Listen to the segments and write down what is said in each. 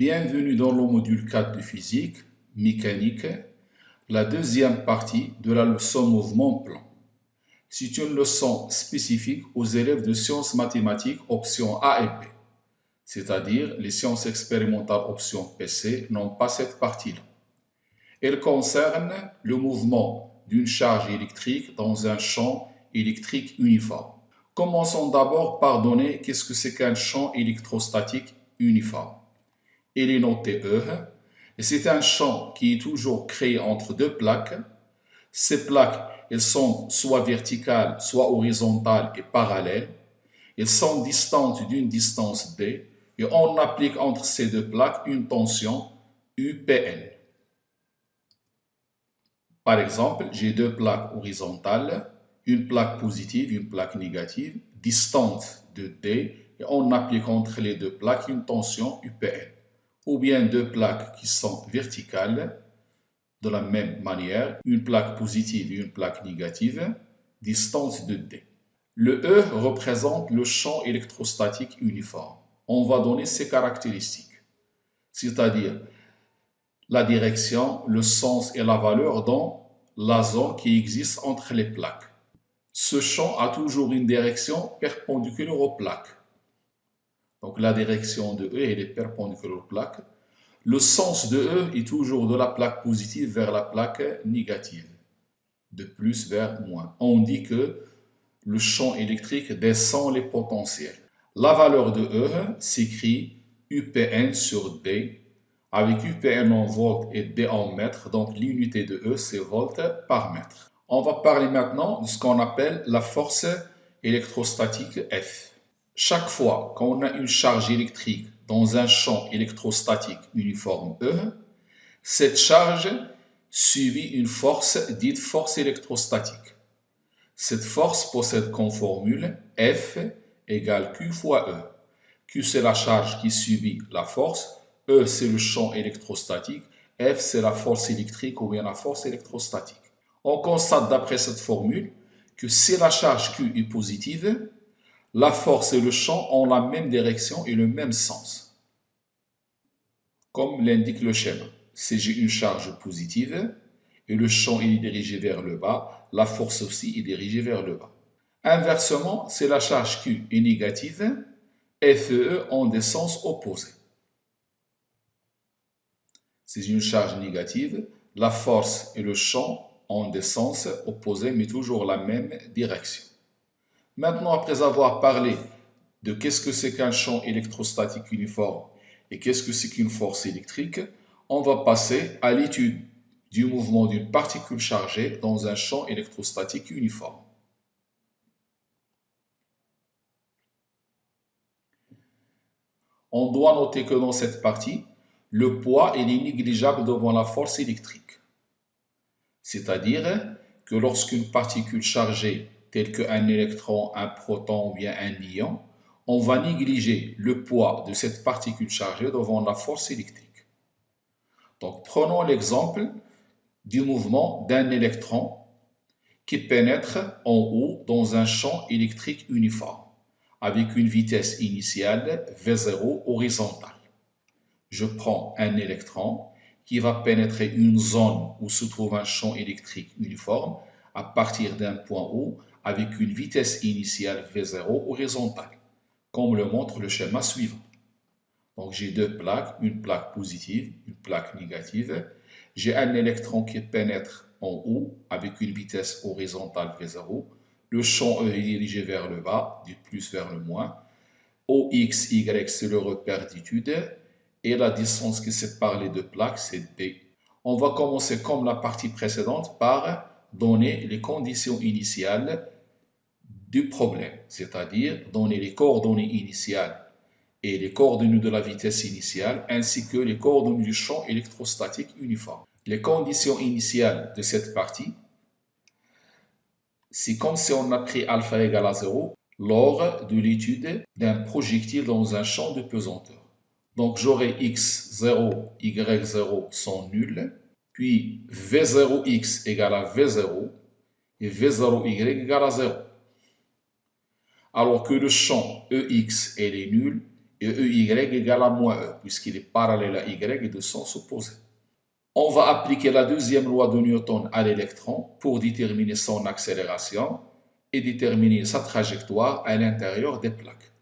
Bienvenue dans le module 4 de physique, mécanique, la deuxième partie de la leçon mouvement plan. C'est une leçon spécifique aux élèves de sciences mathématiques option A et B, c'est-à-dire les sciences expérimentales option PC n'ont pas cette partie-là. Elle concerne le mouvement d'une charge électrique dans un champ électrique uniforme. Commençons d'abord par donner qu'est-ce que c'est qu'un champ électrostatique uniforme. Il est noté E, et c'est un champ qui est toujours créé entre deux plaques. Ces plaques, elles sont soit verticales, soit horizontales et parallèles. Elles sont distantes d'une distance D, et on applique entre ces deux plaques une tension UPN. Par exemple, j'ai deux plaques horizontales, une plaque positive, une plaque négative, distante de D, et on applique entre les deux plaques une tension UPN. Ou bien deux plaques qui sont verticales, de la même manière, une plaque positive et une plaque négative, distante de D. Le E représente le champ électrostatique uniforme. On va donner ses caractéristiques, c'est-à-dire la direction, le sens et la valeur dans la zone qui existe entre les plaques. Ce champ a toujours une direction perpendiculaire aux plaques. Donc la direction de E elle est perpendiculaire aux plaques. Le sens de E est toujours de la plaque positive vers la plaque négative, de plus vers moins. On dit que le champ électrique descend les potentiels. La valeur de E s'écrit UPN sur D, avec UPN en volts et D en mètres, donc l'unité de E c'est volts par mètre. On va parler maintenant de ce qu'on appelle la force électrostatique F. Chaque fois qu'on a une charge électrique dans un champ électrostatique uniforme E, cette charge subit une force dite force électrostatique. Cette force possède comme formule F égale Q fois E. Q c'est la charge qui subit la force, E c'est le champ électrostatique, F c'est la force électrique ou bien la force électrostatique. On constate d'après cette formule que si la charge Q est positive, la force et le champ ont la même direction et le même sens. Comme l'indique le schéma, si j'ai une charge positive et le champ est dirigé vers le bas, la force aussi est dirigée vers le bas. Inversement, si la charge Q est négative, F et E ont des sens opposés. Si j'ai une charge négative, la force et le champ ont des sens opposés mais toujours la même direction. Maintenant, après avoir parlé de qu'est-ce que c'est qu'un champ électrostatique uniforme et qu'est-ce que c'est qu'une force électrique, on va passer à l'étude du mouvement d'une particule chargée dans un champ électrostatique uniforme. On doit noter que dans cette partie, le poids est négligeable devant la force électrique. C'est-à-dire que lorsqu'une particule chargée telle qu'un électron, un proton ou bien un ion, on va négliger le poids de cette particule chargée devant la force électrique. Donc prenons l'exemple du mouvement d'un électron qui pénètre en haut dans un champ électrique uniforme avec une vitesse initiale V0 horizontale. Je prends un électron qui va pénétrer une zone où se trouve un champ électrique uniforme à partir d'un point haut avec une vitesse initiale V0 horizontale, comme le montre le schéma suivant. Donc j'ai deux plaques, une plaque positive, une plaque négative. J'ai un électron qui pénètre en haut avec une vitesse horizontale V0. Le champ E est dirigé vers le bas, du plus vers le moins. OX, Y, c'est le repère d'étude. Et la distance qui sépare les deux plaques, c'est D. On va commencer comme la partie précédente par donner les conditions initiales du problème, c'est-à-dire donner les coordonnées initiales et les coordonnées de la vitesse initiale, ainsi que les coordonnées du champ électrostatique uniforme. Les conditions initiales de cette partie, c'est comme si on a pris alpha égale à 0 lors de l'étude d'un projectile dans un champ de pesanteur. Donc j'aurai x0, y0 sont nuls, puis v0x égale à v0 et v0y égale à 0. Alors que le champ EX est nul et EY égale à moins E, puisqu'il est parallèle à Y et de sens opposé. On va appliquer la deuxième loi de Newton à l'électron pour déterminer son accélération et déterminer sa trajectoire à l'intérieur des plaques.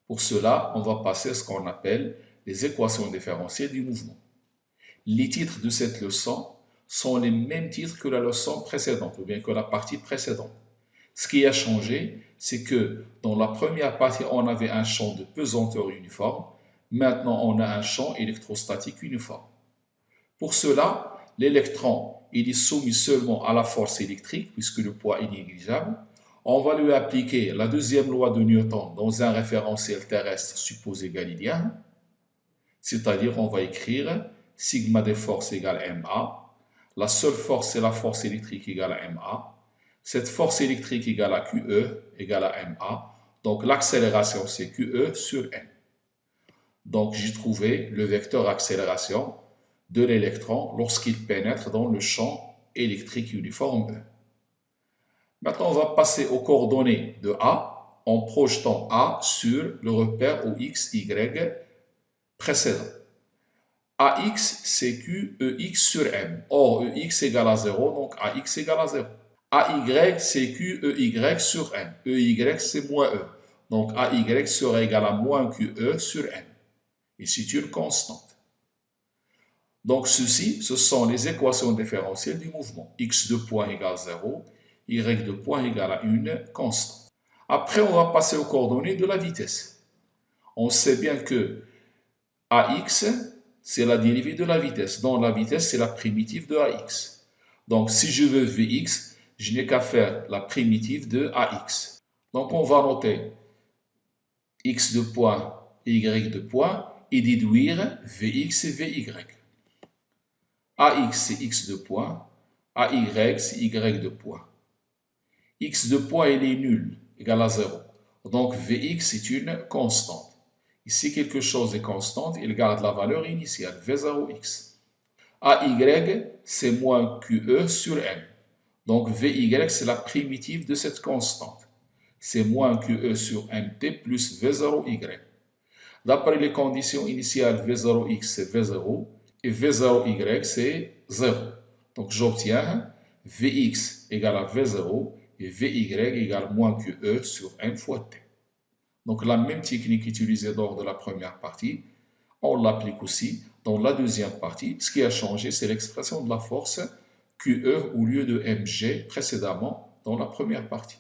Pour cela, on va passer ce qu'on appelle les équations différentielles du mouvement. Les titres de cette leçon sont les mêmes titres que la leçon précédente, ou bien que la partie précédente. Ce qui a changé, c'est que dans la première partie, on avait un champ de pesanteur uniforme. Maintenant, on a un champ électrostatique uniforme. Pour cela, l'électron il est soumis seulement à la force électrique, puisque le poids est négligeable. On va lui appliquer la deuxième loi de Newton dans un référentiel terrestre supposé galiléen, c'est-à-dire on va écrire sigma des forces égale ma. La seule force, c'est la force électrique égale à ma. Cette force électrique égale à QE égale à ma. Donc l'accélération, c'est QE sur m. Donc j'ai trouvé le vecteur accélération de l'électron lorsqu'il pénètre dans le champ électrique uniforme E. Maintenant, on va passer aux coordonnées de A en projetant A sur le repère au x, y précédent. AX, c'est QEX sur M. Or, EX égale à 0, donc AX égale à 0. AY, c'est QEY sur M. EY, c'est moins E. Donc, AY sera égal à moins QE sur M. Et c'est une constante. Donc, ceci, ce sont les équations différentielles du mouvement. X de point égale 0, Y de point égale à une constante. Après, on va passer aux coordonnées de la vitesse. On sait bien que AX, c'est la dérivée de la vitesse. Donc, la vitesse, c'est la primitive de AX. Donc, si je veux Vx, je n'ai qu'à faire la primitive de AX. Donc, on va noter X de point et Y de point et déduire Vx et Vy. AX, c'est X de point. AY, c'est Y de point. X de point, il est nul, égal à 0. Donc, Vx, c'est une constante. Ici, quelque chose est constante, il garde la valeur initiale, V0x. AY, c'est moins QE sur M. Donc, Vy, c'est la primitive de cette constante. C'est moins QE sur MT plus V0Y. D'après les conditions initiales, V0x, c'est V0. Et V0Y, c'est 0. Donc, j'obtiens Vx égale à V0 et Vy égale moins QE sur M fois T. Donc, la même technique utilisée lors de la première partie, on l'applique aussi dans la deuxième partie. Ce qui a changé, c'est l'expression de la force QE au lieu de mg précédemment dans la première partie.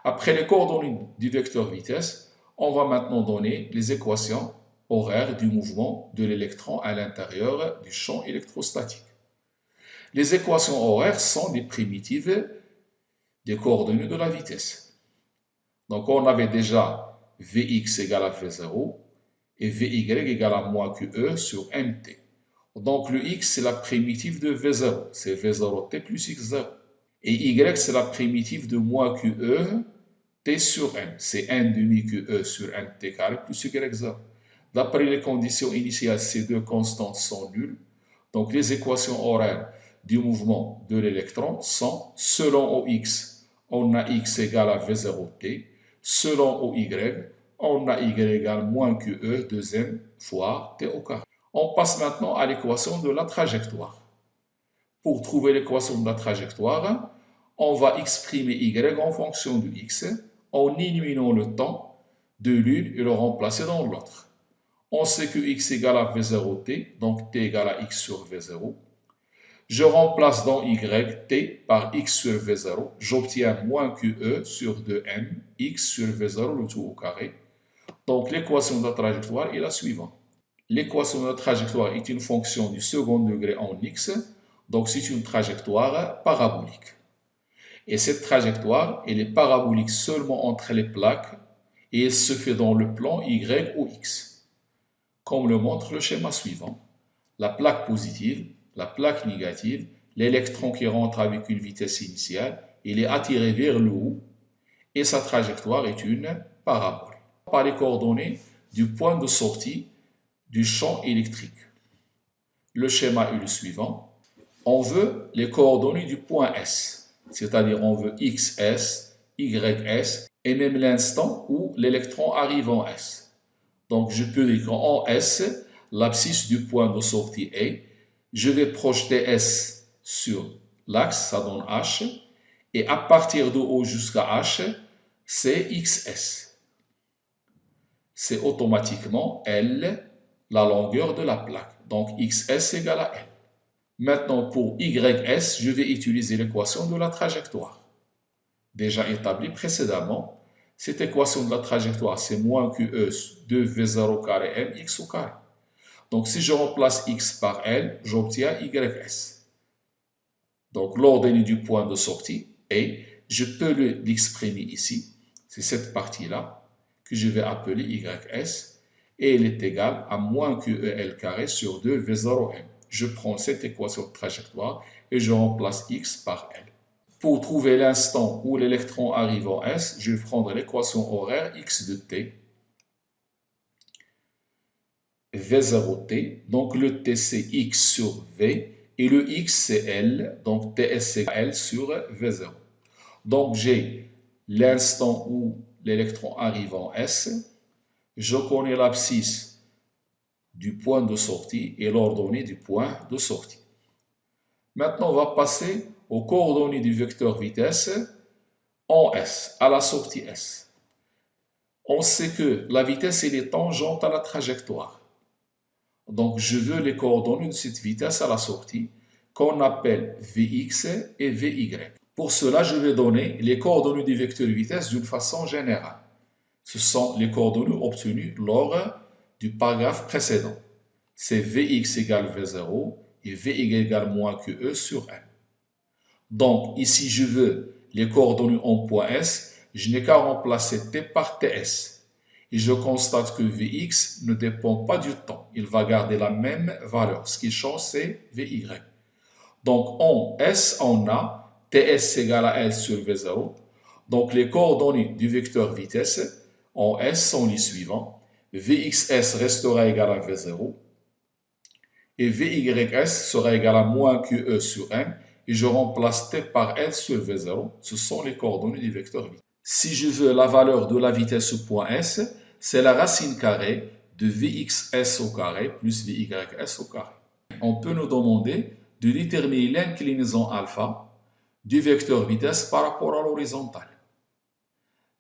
Après les coordonnées du vecteur vitesse, on va maintenant donner les équations horaires du mouvement de l'électron à l'intérieur du champ électrostatique. Les équations horaires sont des primitives des coordonnées de la vitesse. Donc, on avait déjà Vx égale à V0 et Vy égale à moins QE sur MT. Donc, le x, c'est la primitive de V0, c'est V0t plus x0. Et y, c'est la primitive de moins QE t sur m, c'est n demi QE sur mt carré plus y0. D'après les conditions initiales, ces deux constantes sont nulles. Donc, les équations horaires du mouvement de l'électron sont, selon OX, on a x égale à V0t. Selon OY, on a y égale moins QE, deuxième fois t au carré. On passe maintenant à l'équation de la trajectoire. Pour trouver l'équation de la trajectoire, on va exprimer y en fonction de x en éliminant le temps de l'une et le remplacer dans l'autre. On sait que x égale à V0t, donc t égale à x sur V0. Je remplace dans y t par x sur V0. J'obtiens moins QE sur 2m, x sur V0, le tout au carré. Donc l'équation de la trajectoire est la suivante. L'équation de la trajectoire est une fonction du second degré en x, donc c'est une trajectoire parabolique. Et cette trajectoire, elle est parabolique seulement entre les plaques et elle se fait dans le plan y ou x. Comme le montre le schéma suivant, la plaque positive, la plaque négative, l'électron qui rentre avec une vitesse initiale, il est attiré vers le haut et sa trajectoire est une parabole. Par les coordonnées du point de sortie du champ électrique. Le schéma est le suivant. On veut les coordonnées du point S, c'est-à-dire on veut XS, YS et même l'instant où l'électron arrive en S. Donc, je peux dire en S, l'abscisse du point de sortie est, je vais projeter S sur l'axe, ça donne H, et à partir de O jusqu'à H, c'est XS. C'est automatiquement L, la longueur de la plaque. Donc, XS égale à L. Maintenant, pour YS, je vais utiliser l'équation de la trajectoire. Déjà établie précédemment, cette équation de la trajectoire, c'est moins QE 2V0 carré M X au carré. Donc, si je remplace X par L, j'obtiens YS. Donc, l'ordonnée du point de sortie est, je peux l'exprimer ici, c'est cette partie-là, que je vais appeler YS, et elle est égale à moins QEL carré sur 2V0M. Je prends cette équation de trajectoire et je remplace X par L. Pour trouver l'instant où l'électron arrive en S, je vais prendre l'équation horaire X de T, V0T, donc le T c'est X sur V, et le X c'est L, donc TS c'est L sur V0. Donc j'ai l'instant où l'électron arrive en S, je connais l'abscisse du point de sortie et l'ordonnée du point de sortie. Maintenant, on va passer aux coordonnées du vecteur vitesse en S, à la sortie S. On sait que la vitesse est tangente à la trajectoire. Donc, je veux les coordonnées de cette vitesse à la sortie qu'on appelle Vx et Vy. Pour cela, je vais donner les coordonnées du vecteur vitesse d'une façon générale. Ce sont les coordonnées obtenues lors du paragraphe précédent. C'est Vx égale V0 et Vy égale moins QE sur M. Donc, ici, je veux les coordonnées en point S. Je n'ai qu'à remplacer T par TS. Et je constate que Vx ne dépend pas du temps. Il va garder la même valeur. Ce qui change, c'est Vy. Donc, en S, on a TS égale à L sur V0. Donc, les coordonnées du vecteur vitesse en S sont les suivants. Vxs restera égal à V0. Et Vys sera égal à moins QE sur M. Et je remplace T par L sur V0. Ce sont les coordonnées du vecteur vitesse. Si je veux la valeur de la vitesse au point S, c'est la racine carrée de Vxs au carré plus Vys au carré. On peut nous demander de déterminer l'inclinaison alpha du vecteur vitesse par rapport à l'horizontale.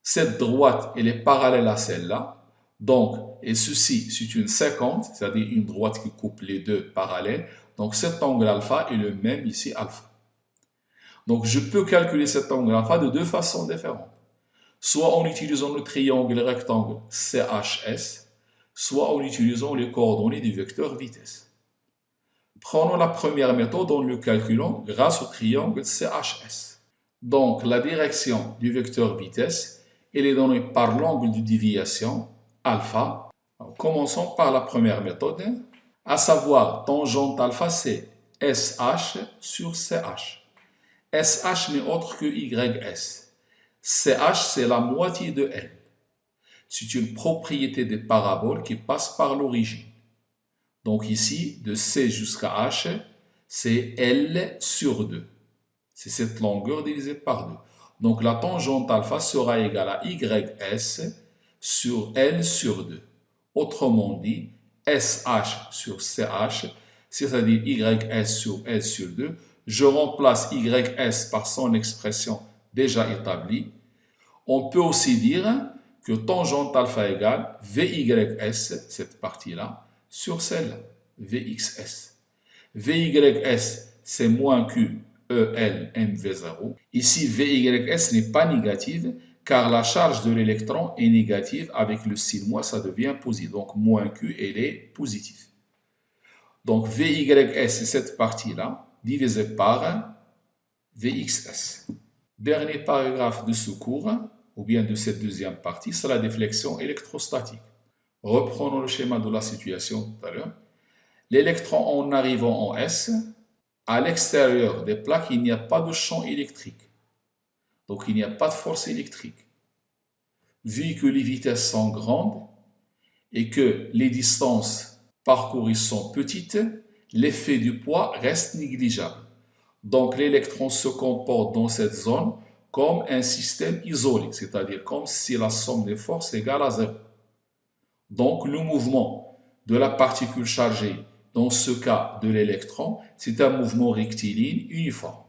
Cette droite, elle est parallèle à celle-là. Donc, et ceci, c'est une séquente, c'est-à-dire une droite qui coupe les deux parallèles. Donc, cet angle alpha est le même ici, alpha. Donc, je peux calculer cet angle alpha de deux façons différentes. Soit en utilisant le triangle rectangle CHS, soit en utilisant les coordonnées du vecteur vitesse. Prenons la première méthode en le calculant grâce au triangle CHS. Donc, la direction du vecteur vitesse, elle est donnée par l'angle de déviation alpha. Alors, commençons par la première méthode, à savoir tangente alpha, c'est SH sur CH. SH n'est autre que YS. CH, c'est la moitié de L. C'est une propriété des paraboles qui passe par l'origine. Donc ici, de C jusqu'à H, c'est L sur 2. C'est cette longueur divisée par 2. Donc la tangente alpha sera égale à YS sur L sur 2. Autrement dit, SH sur CH, c'est-à-dire YS sur L sur 2. Je remplace YS par son expression déjà établie. On peut aussi dire que tangente alpha égale Vys, cette partie-là, sur celle-là, Vxs. Vys, c'est moins QEL mv0. Ici, Vys n'est pas négative, car la charge de l'électron est négative. Avec le signe moins, ça devient positif. Donc, moins Q, elle est positive. Donc, Vys, c'est cette partie-là, divisée par Vxs. Dernier paragraphe de ce cours, ou bien de cette deuxième partie, c'est la déflexion électrostatique. Reprenons le schéma de la situation tout à l'heure. L'électron en arrivant en S, à l'extérieur des plaques, il n'y a pas de champ électrique. Donc il n'y a pas de force électrique. Vu que les vitesses sont grandes et que les distances parcourues sont petites, l'effet du poids reste négligeable. Donc l'électron se comporte dans cette zone comme un système isolé, c'est-à-dire comme si la somme des forces égale à 0. Donc, le mouvement de la particule chargée, dans ce cas de l'électron, c'est un mouvement rectiligne uniforme.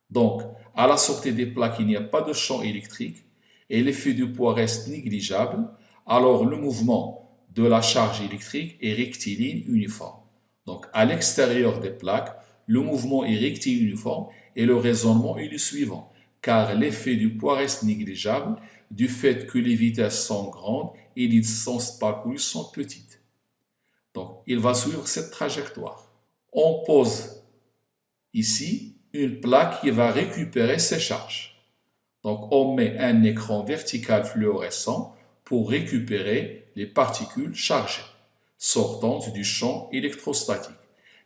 Donc, à la sortie des plaques, il n'y a pas de champ électrique et l'effet du poids reste négligeable. Alors, le mouvement de la charge électrique est rectiligne uniforme. Donc, à l'extérieur des plaques, le mouvement est rectiligne uniforme et le raisonnement est le suivant, car l'effet du poids reste négligeable du fait que les vitesses sont grandes et les distances parcourues sont petites. Donc, il va suivre cette trajectoire. On pose ici une plaque qui va récupérer ces charges. Donc, on met un écran vertical fluorescent pour récupérer les particules chargées sortantes du champ électrostatique.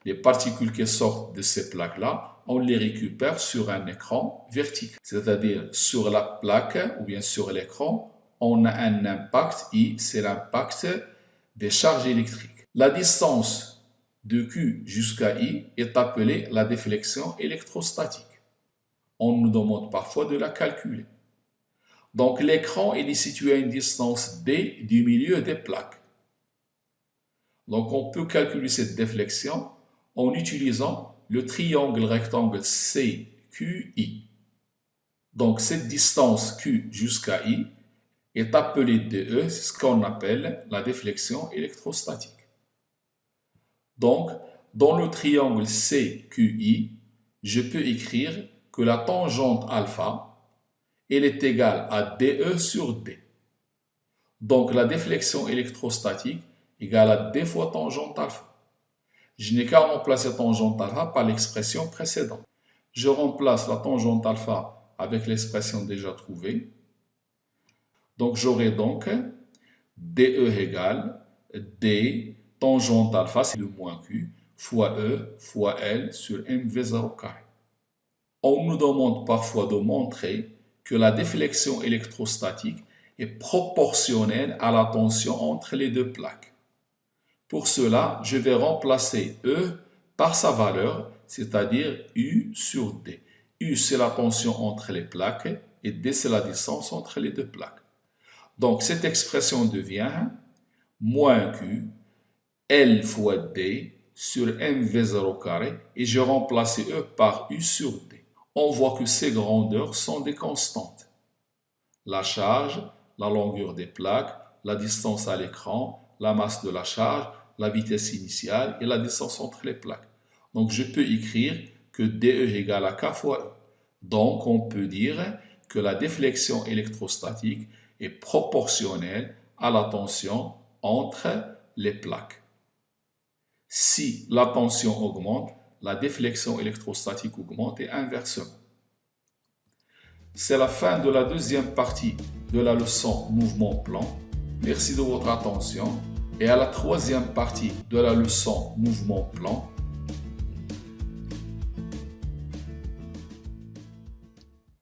Les particules qui sortent de ces plaques-là, on les récupère sur un écran vertical, c'est-à-dire sur la plaque ou bien sur l'écran, on a un impact I, c'est l'impact des charges électriques. La distance de Q jusqu'à I est appelée la déflexion électrostatique. On nous demande parfois de la calculer. Donc l'écran est situé à une distance D du milieu des plaques. Donc on peut calculer cette déflexion en utilisant le triangle rectangle CQI. Donc cette distance Q jusqu'à I est appelée DE, c'est ce qu'on appelle la déflexion électrostatique. Donc, dans le triangle CQI, je peux écrire que la tangente alpha, elle est égale à DE sur D. Donc, la déflexion électrostatique égale à D fois tangente alpha. Je n'ai qu'à remplacer tangente alpha par l'expression précédente. Je remplace la tangente alpha avec l'expression déjà trouvée. Donc, j'aurai donc DE égale D tangente alpha, c'est le moins Q, fois E fois L sur mv0 carré. On nous demande parfois de montrer que la déflexion électrostatique est proportionnelle à la tension entre les deux plaques. Pour cela, je vais remplacer E par sa valeur, c'est-à-dire U sur D. U, c'est la tension entre les plaques et D, c'est la distance entre les deux plaques. Donc, cette expression devient moins Q L fois D sur mv0 carré et je remplace E par U sur D. On voit que ces grandeurs sont des constantes. La charge, la longueur des plaques, la distance à l'écran, la masse de la charge, la vitesse initiale et la distance entre les plaques. Donc je peux écrire que DE égale à K fois E. Donc on peut dire que la déflexion électrostatique est proportionnelle à la tension entre les plaques. Si la tension augmente, la déflexion électrostatique augmente et inversement. C'est la fin de la deuxième partie de la leçon mouvement plan. Merci de votre attention et à la troisième partie de la leçon mouvement plan,